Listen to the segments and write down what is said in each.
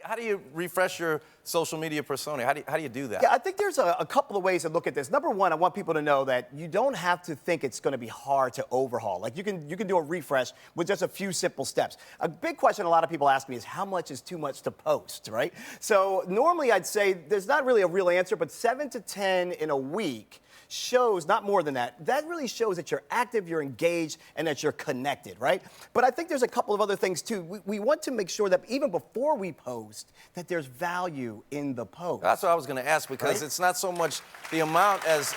How do you refresh your social media persona? How do you do that? Yeah, I think there's a couple of ways to look at this. Number one, I want people to know that you don't have to think it's going to be hard to overhaul. Like you can do a refresh with just a few simple steps. A big question a lot of people ask me is how much is too much to post, right? So normally I'd say there's not really a real answer, but 7 to 10 in a week shows, not more than that, that really shows that you're active, you're engaged, and that you're connected, right? But I think there's a couple of other things too. We want to make sure that even before we post, that there's value in the post. That's what I was going to ask, because Right? it's not so much the amount as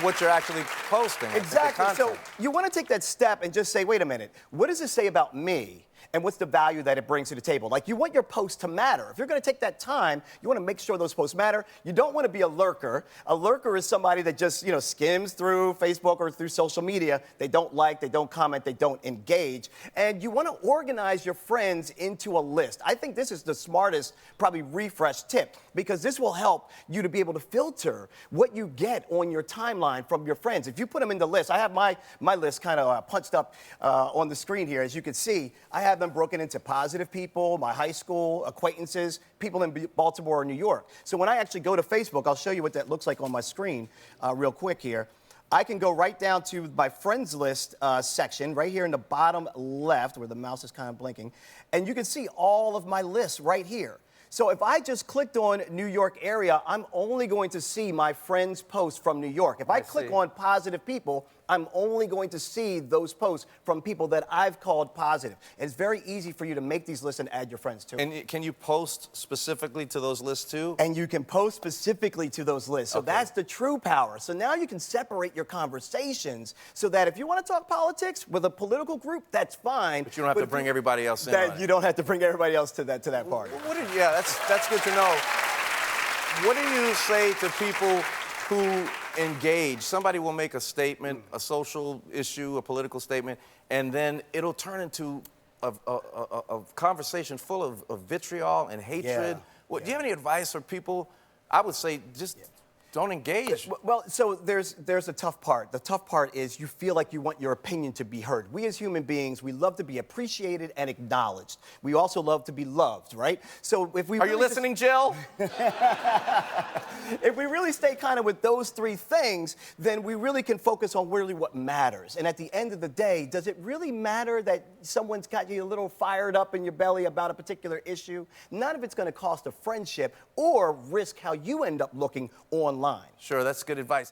what you're actually posting. Exactly. The So content. you want to take that step and just say, wait a minute, what does this say about me? And what's the value that it brings to the table? Like, you want your post to matter. If you're going to take that time, you want to make sure those posts matter. You don't want to be a lurker. A lurker is somebody that just, skims through Facebook or through social media. They don't like, they don't comment, they don't engage. And you want to organize your friends into a list. I think this is the smartest, probably refresh tip, because this will help you to be able to filter what you get on your timeline from your friends. If you put them into lists, I have my list kind of punched up on the screen here. As you can see, I have them broken into positive people, my high school acquaintances, people in Baltimore or New York. So when I actually go to Facebook, I'll show you what that looks like on my screen real quick here. I can go right down to my friends list section, right here in the bottom left, where the mouse is kind of blinking, and you can see all of my lists right here. So if I just clicked on New York area, I'm only going to see my friends' posts from New York. If I click on positive people, I'm only going to see those posts from people that I've called positive. And it's very easy for you to make these lists and add your friends to it. And can you post specifically to those lists too? And you can post specifically to those lists. So that's the true power. So now you can separate your conversations so that if you want to talk politics with a political group, that's fine. But you don't have to bring everybody else in. That you don't have to bring everybody else to that party. That's good to know. What do you say to people who engage? Somebody will make a statement, a social issue, a political statement, and then it'll turn into a conversation full of vitriol and hatred. Do you have any advice for people? I would say just don't engage. Well, so there's a tough part. The tough part is you feel like you want your opinion to be heard. We as human beings, we love to be appreciated and acknowledged. We also love to be loved, right? So if we Are you listening, Jill? If we really stay kind of with those three things, then we really can focus on really what matters. And at the end of the day, does it really matter that someone's got you a little fired up in your belly about a particular issue? None of it's going to cost a friendship or risk how you end up looking online. Sure, that's good advice.